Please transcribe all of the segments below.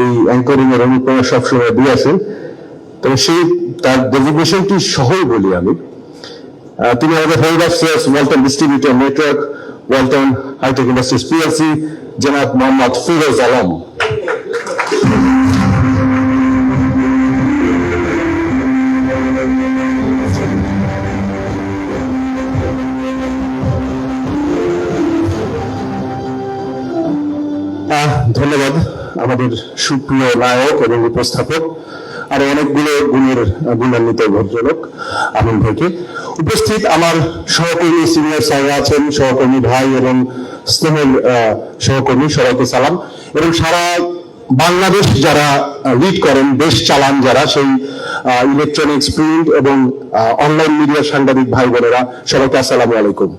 এই অ্যাঙ্করিং এর অনুপ্রেরণা সবসময় দিয়ে আসেন, তবে সেই তার ডেজিগনেশনটি সহই বলি আমি। তিনি আমাদের head of sales Walton distributor network, Walton hi tech industries PLC, জনাব মোহাম্মদ ফিরোজ আলম। ধন্যবাদ আমাদের সুপ্রিয় নায়ক এবং উপস্থাপক আর অনেকগুলো গুণান্বিত ভদ্রলোক আমিন ভাইকে। উপস্থিত আমার সহকর্মী সিনিয়র স্যাররা আছেন, সহকর্মী ভাই এবং স্নেহের সহকর্মী, সবাইকে সালাম। এবং সারা বাংলাদেশ যারা লিড করেন, দেশ চালান যারা, সেই ইলেকট্রনিক্স, প্রিন্ট এবং অনলাইন মিডিয়ার সাংবাদিক ভাই বোনেরা, সবাইকে আসসালামু আলাইকুম।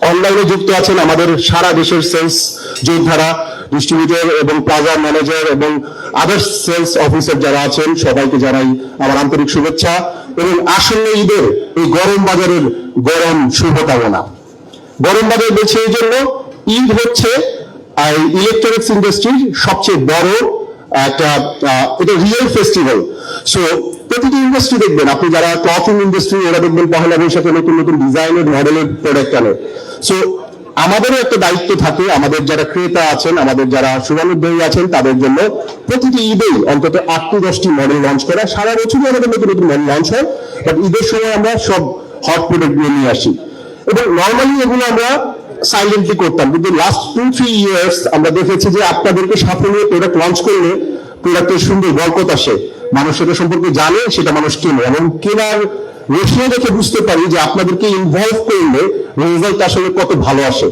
অনলাইনে যুক্ত আছেন আমাদের সারা দেশের সেলস যোদ্ধারা, ডিস্ট্রিবিউটর এবং প্লাজা ম্যানেজার এবং আদার্স সেলস অফিসার যারা আছেন, সবাইকে জানাই আমার আন্তরিক শুভেচ্ছা এবং আসন্ন ঈদের এই গরম বাজারের গরম শুভকামনা। গরম বাজার বলছে এই জন্য, ঈদ হচ্ছে ইলেকট্রনিক্স ইন্ডাস্ট্রির সবচেয়ে বড় একটা এটা রিয়েল ফেস্টিভ্যাল। সো প্রতিটি ইন্ডাস্ট্রি দেখবেন, আপনি যারা ক্লথিং ইন্ডাস্ট্রি, ওরা দেখবেন পহেলা বৈশাখে নতুন নতুন ডিজাইনের মডেলের প্রোডাক্ট আনে। সো আমাদেরও একটা দায়িত্ব থাকে, আমাদের যারা ক্রেতা আছেন, আমাদের যারা শুভানুধ্যায়ী আছেন, তাদের জন্য প্রতিটি ঈদেই অন্তত 8-10টি মডেল লঞ্চ করা। সারা বছরই আমাদের নতুন নতুন মডেল লঞ্চ হয়, বাট ঈদের সময় আমরা সব হট প্রোডাক্ট নিয়ে আসি এবং নর্মালি এগুলো আমরা সাইলেন্টলি করতাম। কিন্তু লাস্ট 2-3 ইয়ার্স আমরা দেখেছি যে আপনাদেরকে সাথে নিয়ে প্রোডাক্ট লঞ্চ করলে প্রোডাক্টের সুন্দর বরকত আসে, মানুষ সেটা সম্পর্কে জানে, সেটা মানুষ কেনে এবং কেনার রেশিও দেখে বুঝতে পারি যে আপনাদেরকে ইনভলভ করলে রেজাল্ট আসলে কত ভালো আসে।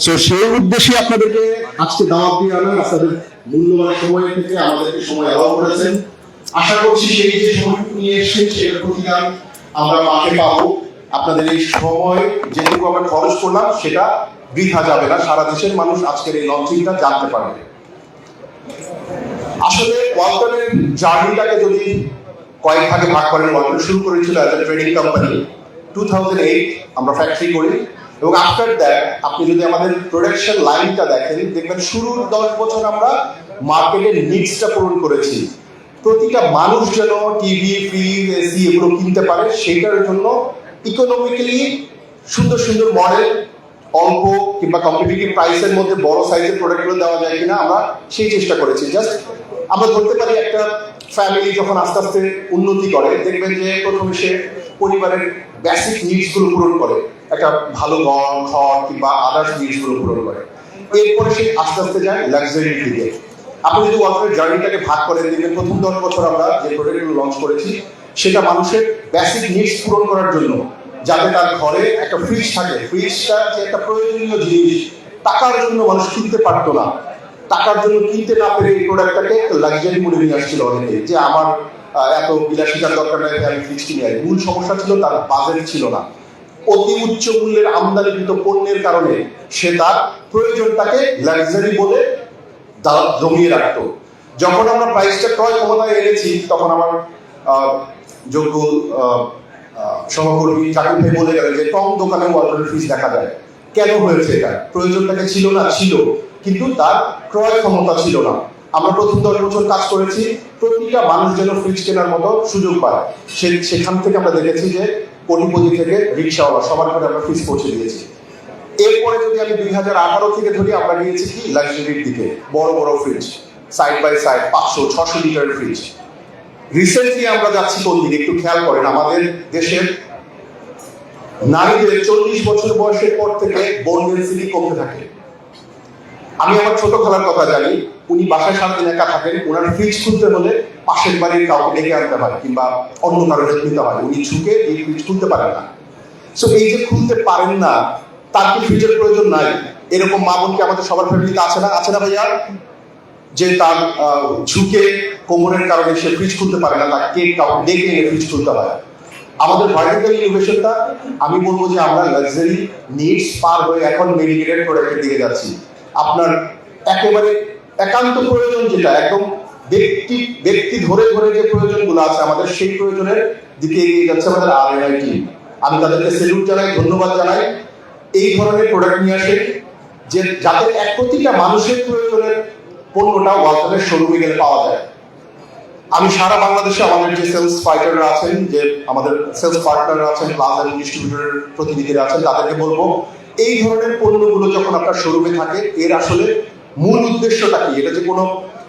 সো সেই উদ্দেশ্যে আপনাদেরকে আজকে দাওয়াত দিয়ে আনা, আপনাদের মূল্যবান সময় থেকে আমাদেরকে সময় অ্যালাউ করেছেন। আশা করছি সেই যে সময়টুকু নিয়ে এসেছেন সেটার প্রতিদান আমরা মাঠে পাবো। আপনাদের এই সময় যেটুকু আমরা খরচ করলাম সেটা বৃথা যাবে না, সারা দেশের মানুষ আজকের এই লঞ্চিংটা জানতে পারবে। আসলে ওয়ালটনের জার্নিটাকে যদি কয়েক ভাগে ভাগ করেন, ওয়ালটন শুরু করেছিল অ্যাজ এ ট্রেডিং কোম্পানি। 2008 আমরা ফ্যাক্টরি করি এবং আফটার দ্যাট আপনি যদি আমাদের প্রোডাকশন লাইনটা দেখেন, দেখবেন শুরুর 10 বছর আমরা মার্কেটের নিডসটা পূরণ করেছি। প্রতিটা মানুষ যেন টিভি, ফ্রিজ, এসি এগুলো কিনতে পারে, সেইটার জন্য ইকোনমিক্যালি সুন্দর সুন্দর মডেল, অল্প কিংবা কম্পিটিটিভ প্রাইসের মধ্যে বড় সাইজের প্রোডাক্টগুলো দেওয়া যায় কিনা আমরা সেই চেষ্টা করেছি। জাস্ট আমরা ধরতে পারি একটা ফ্যামিলি যখন আস্তে আস্তে উন্নতি করে, দেখবেন যে প্রথমে সে পরিবারের বেসিক নিডসগুলো পূরণ করে, একটা ভালো ঘর কিংবা আদার্স নিডসগুলো পূরণ করে, এরপরে সে আস্তে আস্তে যায় লাক্সারির দিকে। আপনি যদি ওয়ালটনের জার্নিটাকে ভাগ করে দেখবেন, প্রথম 10 বছর আমরা যে প্রোডাক্টগুলো লঞ্চ করেছি সেটা মানুষের বেসিক নিডস পূরণ করার জন্য, যাতে তার ঘরে একটা ফ্রিজ থাকে। ফ্রিজটা যে একটা প্রয়োজনীয় জিনিস, টাকার জন্য মানুষ কিনতে পারতো না, টাকার জন্য কিনতে না পেরে এই প্রোডাক্টটাকে লাক্সারি মনে নিয়ে আসছিল অনেকে, যে আমার এত বিলাসিতার দরকার নাই, আমি ফ্রিজ কিনে আনি। মূল সমস্যা ছিল তার বাজেট ছিল না। অতি উচ্চ মূল্যের আমদানিকৃত পণ্যের কারণে সে তার প্রয়োজনটাকে লাক্সারি বলে জমিয়ে রাখতো। যখন আমরা প্রাইসটা ক্রয় ক্ষমতায় এনেছি, তখন আমার যোগ্য সহকর্মী জাকির ভাই বলে গেলেন যে কম দোকানে ওয়ালটনের ফ্রিজ দেখা যায়। কেন হয়েছে এটা? প্রয়োজনটাকে ছিল না, ছিল, কিন্তু তার ক্রয় ক্ষমতা ছিল না। আমরা প্রথম 10 বছর কাজ করেছি প্রতিটা মানুষ যেন ফ্রিজ কেনার মতো সুযোগ পায়। সেখান থেকে আমরা দেখেছি যে কোটিপতি থেকে রিক্সাওয়ালা সবার ঘরে আমরা ফ্রিজ পৌঁছে দিয়েছি। এরপরে যদি আমি 2018 থেকে ধরি, আমরা নিয়েছি কি লাক্সারির দিকে, বড় বড় ফ্রিজ, সাইড বাই সাইড 500-600 লিটারের ফ্রিজ। রিসেন্টলি আমরা যাচ্ছি কোন দিকে একটু খেয়াল করেন, আমাদের দেশের নারীদের 40 বছর বয়সের পর থেকে বোন ডেন্সিটি কমতে থাকে। আমি আমার ছোট খালার কথা জানি, উনি বাসায় সারাদিন একা থাকেন, ওনার ফ্রিজ খুলতে হলে পাশের বাড়ির কাউকে ডেকে আনতে হয় কিংবা অন্য কারো হেল্প নিতে হয়, উনি ঝুঁকে এই ফ্রিজ খুলতে পারেন না। সো এই যে খুলতে পারেন না, তার কি ফ্রিজের প্রয়োজন নাই? এরকম মা বোনকে আমাদের সবার ফ্যামিলিতে আছে না? আছে না ভাইয়া? যে তার ঝুঁকে কোমরের কারণে সে ফ্রিজ খুলতে পারে না, তাকে কাউকে ডেকে এনে ফ্রিজ খুলতে হয়। আমাদের ভার্টিক্যাল ইনোভেশনটা আমি বলবো যে আমরা লাক্সারি নিডস পার হয়ে এখন মেডিকেটেড প্রোডাক্টের দিকে যাচ্ছি। আপনার একেবারে একান্ত প্রয়োজন, যেটা একদম ব্যক্তি ধরে ধরে যে প্রয়োজনগুলো আছে আমাদের, সেই প্রয়োজনের দিকে এগিয়ে যাচ্ছে আমাদের আর&আই টিম। আমি তাদেরকে সেলুট জানাই, ধন্যবাদ জানাই। এই ধরনের প্রোডাক্ট নিয়ে আসে যে যাতে প্রতিটা মানুষের প্রয়োজনের পণ্যটা ওয়ালটনের শোরুমে গেলে পাওয়া যায়। আমি সারা বাংলাদেশে আমাদের যে সেলস ফাইটাররা আছেন, যে আমাদের সেলস পার্টনাররা আছেন, প্লাস এবং ডিস্ট্রিবিউটরের প্রতিনিধিরা আছেন, তাদেরকে বলবো এই ধরনের পণ্যগুলো যখন আপনার শোরুমে থাকে, এর আসলে মূল উদ্দেশ্যটা কি? এটা যে কোনো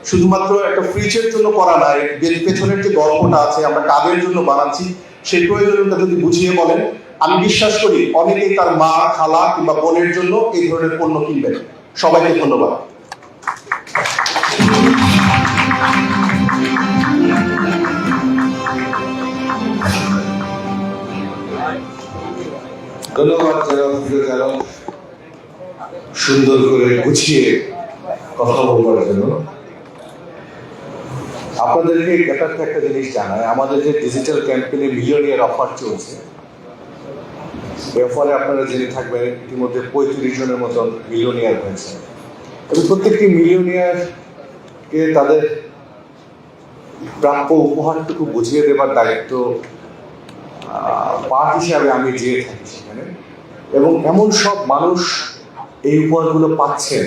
শুধুমাত্র একটা ফ্রিজের জন্য করা না, এর পেছনের যে গল্পটা আছে, আমরা কাদের জন্য বানাচ্ছি সেই প্রয়োজনটা যদি বুঝিয়ে বলেন, আমি বিশ্বাস করি অনেকেই তার মা, খালা কিংবা বোনের জন্য এই ধরনের পণ্য কিনবেন। সবাইকে ধন্যবাদ। ধন্যবাদ যারা সুন্দর করে গুছিয়ে কথা বলবার জন্য। আপনাদেরকে একটা জিনিস জানায়, আমাদের যে ডিজিটাল ক্যাম্পেইনে মিলিয়নিয়ার অফার চলছে, এর ফলে আপনারা জেনে থাকবেন ইতিমধ্যে 35 জনের মতন মিলিয়নিয়ার হয়েছে, এবং প্রত্যেকটি মিলিয়নিয়ারকে তাদের প্রাপ্য উপহারটুকু বুঝিয়ে দেবার দায়িত্ব পার্ট হিসাবে আমি যেয়ে থাকি সেখানে। এবং এমন সব মানুষ এই উপহারগুলো পাচ্ছেন,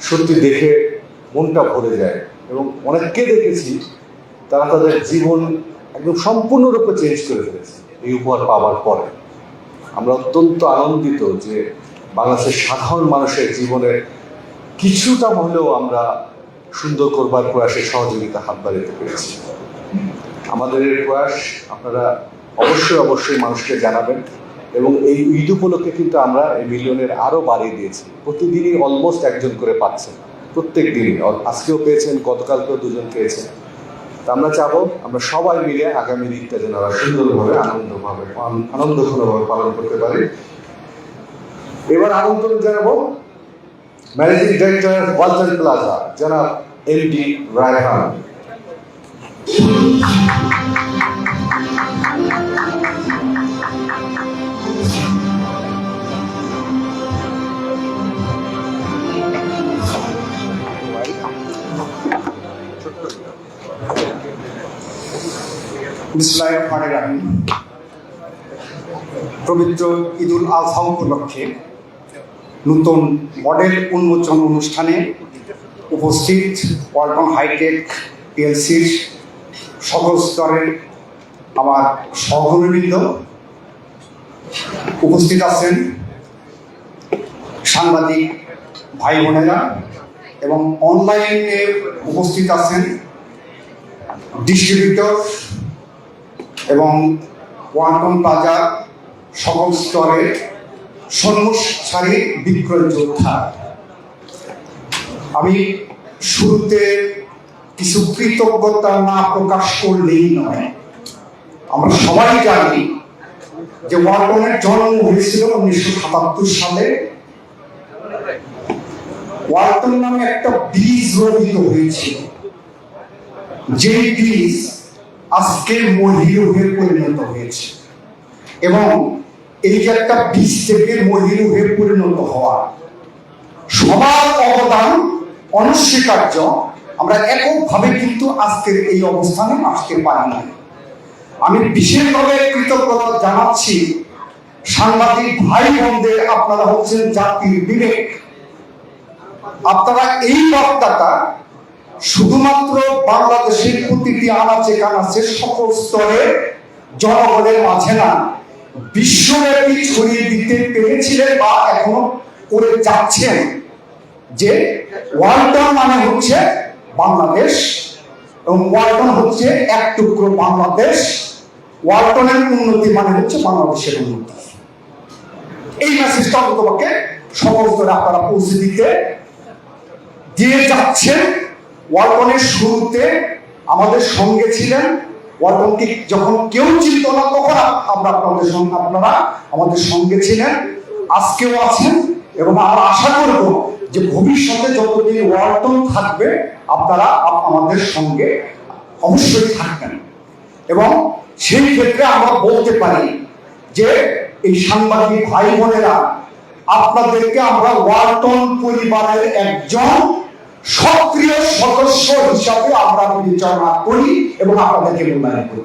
সত্যি দেখে মনটা ভরে যায়। এবং অনেককে দেখেছি তারা তাদের জীবন একদম সম্পূর্ণরূপে চেঞ্জ করে ফেলেছে এই উপহার পাওয়ার পরে। আমরা অত্যন্ত আনন্দিত যে বাংলাদেশের সাধারণ মানুষের জীবনে কিছুটা হলেও আমরা সুন্দর করবার প্রয়াসে সহযোগিতা হাত বাড়াতে পেরেছি। আমাদের এই প্রয়াস আপনারা অবশ্যই মানুষকে জানাবেন। এবং এই ঈদ উপলক্ষে কিন্তু আমরা এই মিলিয়নের আরও বাড়িয়ে দিয়েছি। প্রতিদিনই অলমোস্ট একজন করে পাচ্ছেন, প্রত্যেক দিনই। আজকেও পেয়েছেন, গতকালকেও 2 জন পেয়েছেন। তা আমরা চাবো আমরা সবাই মিলে আগামী ঈদটা যেন সুন্দরভাবে আনন্দঘনভাবে পালন করতে পারি। এবার আমন্ত্রণ জানাবো ম্যানেজিং ডিরেক্টর ওয়ালটন প্লাজা জনাব এমডি রায়হান। বিসমিল্লাহিররহমানিররহিম। পবিত্র ঈদুল আজহা উপলক্ষে নতুন মডেল উন্মোচন অনুষ্ঠানে উপস্থিত ওয়ালটন হাইটেক পিএলসির সকল স্তরের আমার সহকর্মীবৃন্দ, উপস্থিত আছেন সাংবাদিক ভাই বোনেরা, এবং অনলাইনে উপস্থিত আছেন ডিস্ট্রিবিউটর এবং ওয়ালটন প্লাজা সকল স্তরের সম্মুখসারী বিক্রয় যোদ্ধা। আমি শুরুতে কিছু কৃতজ্ঞতা না প্রকাশ করলেই নয়। আমরা সবাই জানি যে ওয়ালটনের জন্ম হয়েছিল 1977 সালে। ওয়ালটন নামে একটা বীজ রোপিত হয়েছিল, যে বীজ আজকে মহিরুহে পরিণত হয়েছে। এবং এই যে একটা বীজ থেকে মহিরুহে পরিণত হওয়া, সবার অবদান অনস্বীকার্য। আমরা এককভাবে কিন্তু আজকের এই অবস্থানে আসতে পারি না। আমি বিশেষভাবে কৃতজ্ঞতা জানাচ্ছি সাংবাদিক ভাই বোনদের। আপনারা হচ্ছেন জাতির বিবেক। আপনারা এই বার্তাটা শুধুমাত্র বাংলাদেশের প্রতিটি আনাচে কানাচে সকল স্তরের জনগণের মাঝে না, বিশ্বব্যাপী ছড়িয়ে দিতে পেরেছিলেন বা এখনো করে যাচ্ছেন যে ওয়ালটন মানে হচ্ছে বাংলাদেশ, এবং ওয়ালটন হচ্ছে এক টুকরো বাংলাদেশ। ওয়ালটনের উন্নতি মানে হচ্ছে বাংলাদেশের উন্নতি। এই মেসেজটা অন্ততপক্ষে সকল স্তরে আপনারা পৌঁছে দিয়ে যাচ্ছেন। ওয়ালটনের শুরুতে আমাদের সঙ্গে ছিলেন। ওয়ালটনকে যখন কেউ চিনত না তখন আপনারা আমাদের সঙ্গে ছিলেন, আজকেও আছেন। এবং আমরা আশা করব যে ভবিষ্যতে যতদিন ওয়ালটন থাকবে আপনারা আমাদের সঙ্গে অবশ্যই থাকবেন। এবং সেই ক্ষেত্রে আমরা বলতে পারি যে এই সাংবাদিক ভাই বোনেরা, আপনাদেরকে আমরা ওয়ালটন পরিবারের একজন সক্রিয় সদস্য হিসাবে আমরা বিবেচনা করি এবং আপনাদেরকে মূল্যায়ন করি।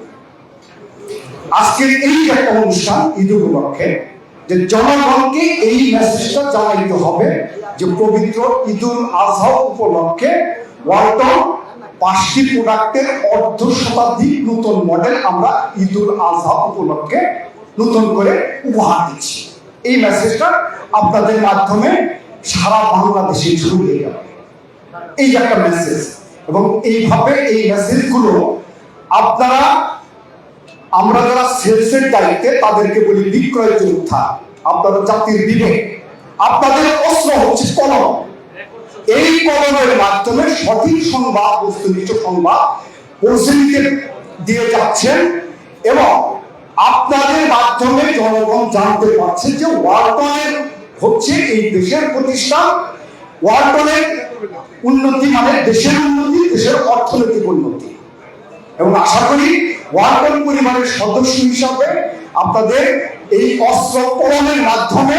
আজকের এই একটা অনুষ্ঠান ঈদ উপলক্ষে যে জনগণকে এই মেসেজটা জানাইতে হবে যে পবিত্র ঈদুল আজহা উপলক্ষে ওয়ালটন 5টি প্রোডাক্টের অর্ধ শতাধিক নতুন মডেল আমরা ঈদুল আজহা উপলক্ষে নতুন করে উপহার দিচ্ছি। এই মেসেজটা আপনাদের মাধ্যমে সারা বাংলাদেশে ছড়িয়ে যাবে, এই একটা মেসেজ। এবং এইভাবে এই মেসেজগুলো আপনারা, আমরা যারা সেলসের দায়িত্বে তাদেরকে বলি বিক্রয় যোদ্ধা, আপনারা জাতির বিবেক, আপনাদের অস্ত্র হচ্ছে কলম। এই কলমের মাধ্যমে সঠিক সংবাদ, বস্তুনিষ্ঠ সংবাদ পৌঁছে দিয়ে যাচ্ছেন এবং আপনাদের মাধ্যমে জনগণ জানতে পারছে যে ওয়ালটনের হচ্ছে এই দেশের প্রতিষ্ঠান, ওয়ালটনের উন্নতি মানে দেশের উন্নতি, দেশের অর্থনৈতিক উন্নতি। এবং আশা করি ওয়ালটন পরিবারের সদস্য হিসাবে আপনাদের এই অস্ত্র কলমের মাধ্যমে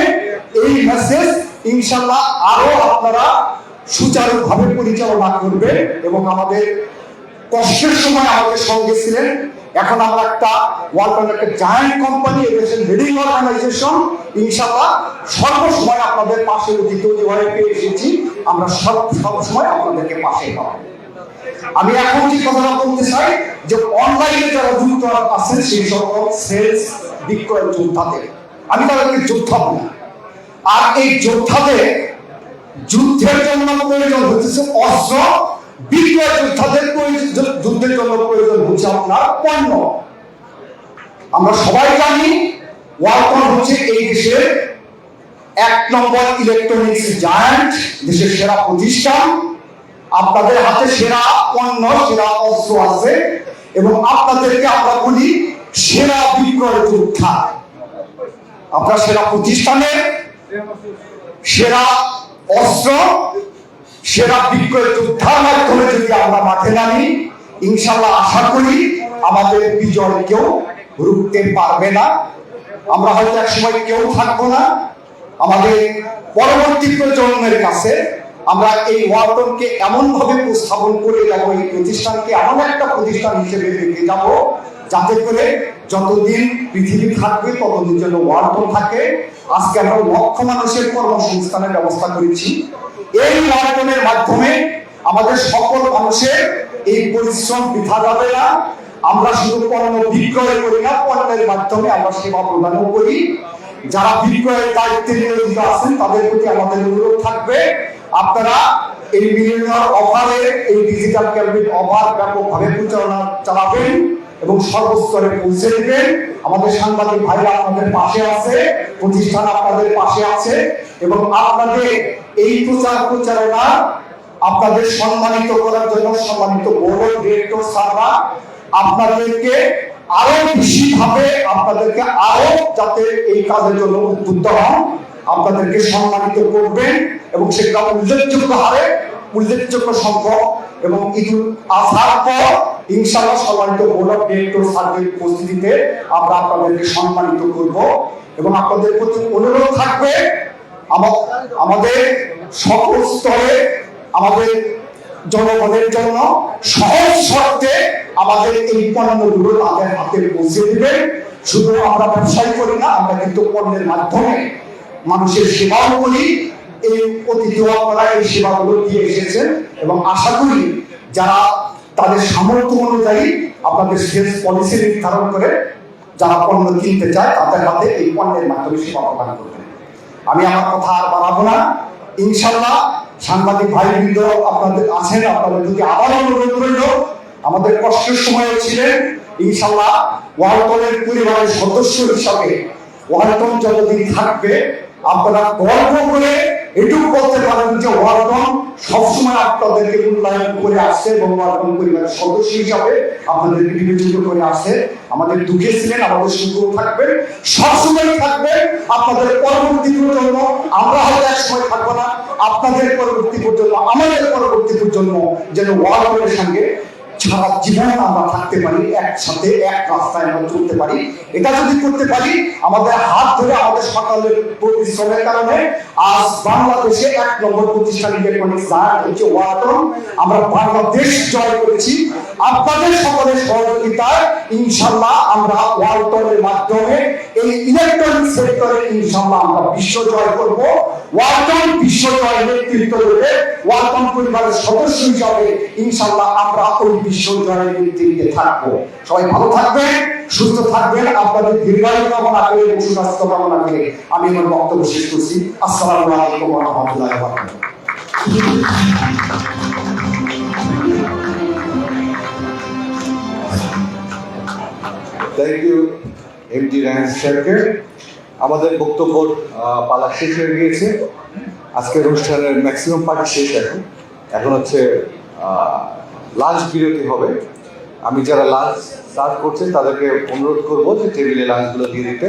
এই মেসেজ ইনশাল্লাহ আরো আপনারা সুচারুভাবে পরিচালনা করবে। এবং আমাদের কষ্টের সময় আমাদের সঙ্গে ছিলেন, এখন আমরা একটা ওয়ালটন একটা জায়ান্ট কোম্পানি, এদেশের লিডিং অর্গানাইজেশন, ইনশাল্লাহ সর্বসময় আপনাদের পাশে তৈরি হয়ে পেয়ে এসেছি, আমরা সবসময় আপনাদেরকে পাশে পাবো। আমি এখন যে কথাটা বলতে চাই যে অনলাইনে যারা যুক্ত আছেন সেই সকল সেলস বিক্রয় যোদ্ধাদের আমি তাদেরকে যোদ্ধা বলি। আর এই যোদ্ধাদের যুদ্ধের জন্য প্রয়োজন হচ্ছে অস্ত্র, বিক্রয় যোদ্ধাদের যুদ্ধের জন্য প্রয়োজন হচ্ছে আপনার পণ্য। আমরা সবাই জানি ওয়ালটন হচ্ছে এই দেশের 1 নম্বর ইলেকট্রনিক্স জায়ান্ট, দেশের সেরা প্রতিষ্ঠান। আপনাদের হাতে সেরা পণ্য, সেরা অস্ত্র আছে এবং আপনাদেরকে আমরা বলি সেরা বিক্রয় যোদ্ধা। আপনার সেরা প্রতিষ্ঠানের সেরা অস্ত্র, সেরা বিক্রয় যোদ্ধার মাধ্যমে যদি আমরা মাঠে নামি, ইনশাল্লাহ আশা করি আমাদের বিজয় কেউ রুখতে পারবে না। আমরা হয়তো এক সময় কেউ থাকবো না, আমাদের পরবর্তী প্রজন্মের কাছে আমরা এই ওয়ালটনকে এমন ভাবে উপস্থাপন করে যাব, এই প্রতিষ্ঠানকে এমন একটা প্রতিষ্ঠান হিসেবে রেখে যাব যাতে করে যতদিন পৃথিবী থাকবে ততদিন যেন ওয়ালটন থাকে। আজকে আমরা লক্ষ মানুষের কর্মসংস্থানের ব্যবস্থা করেছি। এই ওয়ালটনের মাধ্যমে আমাদের সকল মানুষের এই পরিশ্রম বৃথা যাবে না। আমরা শুধু পণ্য বিক্রয় করি না, পণ্যের মাধ্যমে আমরা সেবা প্রদানও করি। যারা বিক্রয়ের দায়িত্বে নিয়োজিত আছেন তাদের প্রতি আমাদের অনুরোধ থাকবে, আপনারা এই মিলিয়নিয়ার অফারে, এই ডিজিটাল ক্যাম্পেইন অফার ব্যাপকভাবে পরিচালনা চালাবেন এবং সর্বস্তরে পৌঁছে দেবেন। আমাদের সাংবাদিক ভাইরা আপনাদের পাশে আছে, প্রতিষ্ঠান আপনাদের পাশে আছে এবং আপনাদের এই প্রচারণা আপনাদের সম্মানিত করার জন্য সম্মানিত বোর্ড অফ ডিরেক্টর স্যাররা আপনাদেরকে আরো বেশি ভাবে, আপনাদেরকে আরো যাতে এই কাজের জন্য উদ্বুদ্ধ হন, আপনাদেরকে সম্মানিত করবেন এবং সেটা উল্লেখযোগ্য হারে, উল্লেখযোগ্য সংখ্যক। এবং ঈদুল আজহার পর ইনশাআল্লাহ সম্মানিত বোর্ড অফ ডিরেক্টর স্যারদের উপস্থিতিতে আমরা আপনাদেরকে সম্মানিত করব এবং আপনাদের প্রতি অনুরোধ থাকবে আমাদের সকল স্তরে আমাদের জনগণের জন্য সহজ শর্তে আমাদের এই পণ্যগুলো তাদের হাতে পৌঁছে দিবেন। শুধু আমরা ব্যবসায়ী করি না, আমরা কিন্তু পণ্যের মাধ্যমে মানুষের সেবাও করি। এই অতিথি আপনারা এই সেবাগুলো দিয়ে এসেছেন এবং আশা করি যারা তাদের সামর্থ্য অনুযায়ী আপনাদের সেলস পলিসি নির্ধারণ করে যারা পণ্য কিনতে চায় তাদের হাতে এই পণ্যের মাধ্যমে সেবা প্রদান করবেন। আমি আমার কথা আর বাড়াবো না। ইনশাল্লাহ সাংবাদিক ভাইবৃন্দ আপনাদের আছেন, আপনাদের যদি আবার অনুরোধ রইল, আমাদের কষ্টের সময় ছিলেন, ইনশাল্লাহ ওয়ালটনের পরিবারের সদস্য হিসাবে ওয়ালটন যতদিন থাকবে আপনারা গর্ব করে এটুকু বলতে পারেন যে ওয়ালটন সবসময় আপনাদেরকে মূল্যায়ন করে আসছে এবং ওয়ালটন পরিবারের সদস্য হিসাবে আপনাদেরকে বিবেচিত করে আসছে। আমাদের দুঃখে ছিলেন, আমাদের সুখেও থাকবেন, সবসময় থাকবেন। আপনাদের পরবর্তী প্রজন্ম, আমরা হয়তো এক সময় থাকবো না, আপনাদের পরবর্তী প্রজন্ম, আমাদের পরবর্তী প্রজন্ম যেন ওয়ালটনের সঙ্গে সারা জীবন আমরা থাকতে পারি, একসাথে এক রাস্তায় আমরা চলতে পারি। এটা যদি করতে পারি, আমাদের হাত ধরে আমাদের সকালের পরিশ্রমের কারণে আজ বাংলাদেশে 1 নম্বর প্রতিষ্ঠান ইলেকট্রনিক্স জায়ান্ট হচ্ছে ওয়ালটন। আমরা বাংলাদেশ জয় করেছি আপনাদের সকলের সহযোগিতায় ইনশাল্লাহ আমরা ওয়ালটনের মাধ্যমে এই ইলেকট্রনিক সেক্টরে ইনশাল্লাহ আমরা বিশ্ব জয় করব। ওয়ালটন বিশ্ব জয়ের নেতৃত্ব দেবে, ওয়ালটন পরিবারের সদস্য হিসাবে ইনশাল্লাহ আমরা ওই বিশ্ব জয়ের নেতৃত্বে থাকবো। সবাই ভালো থাকবেন, সুস্থ থাকবেন, আপনাদের দীর্ঘায়ু কামনা করে এবং সুস্বাস্থ্য কামনা করে আমি আমার বক্তব্য শেষ করছি। আসসালামু আলাইকুম ওয়া রাহমাতুল্লাহি ওয়া বারাকাতুহু। থ্যাংক ইউ এমডি রায়হান সাহেবকে। আমাদের বক্তব্য পালা শেষ হয়ে গিয়েছে। আজকের অনুষ্ঠানের ম্যাক্সিমাম পার্ট শেষ। এখন হচ্ছে লাঞ্চ বিরতি হবে। আমি যারা লাঞ্চ সার্ভ করছে তাদেরকে অনুরোধ করবো যে টেবিলে লাঞ্চগুলো দিয়ে দিতে।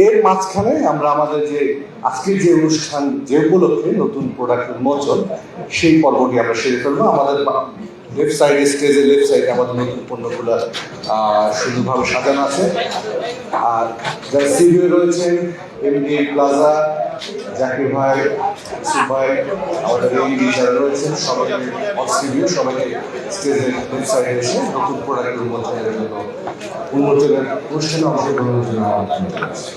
এর মাঝখানে আমরা আমাদের যে আজকের যে অনুষ্ঠান যে উপলক্ষে নতুন প্রোডাক্ট উন্মোচন সেই পর্বটি আমরা সেরে ফেলবো। আমাদের লেফট সাইডে, স্টেজের লেফট সাইডে আমাদের নতুন পণ্যগুলো সুন্দরভাবে সাজানো আছে। আর যারা সিভিও রয়েছেন, এমডি প্লাজা, জাকির ভাই, ইউসুফ ভাই, আমাদের এমডি যারা রয়েছেন সবাই সিভিও সবাইকে স্টেজের লেফট সাইডে এসে নতুন প্রোডাক্ট উন্মোচনের অনুষ্ঠানে অংশগ্রহণের জন্য আমন্ত্রণ জানাচ্ছি।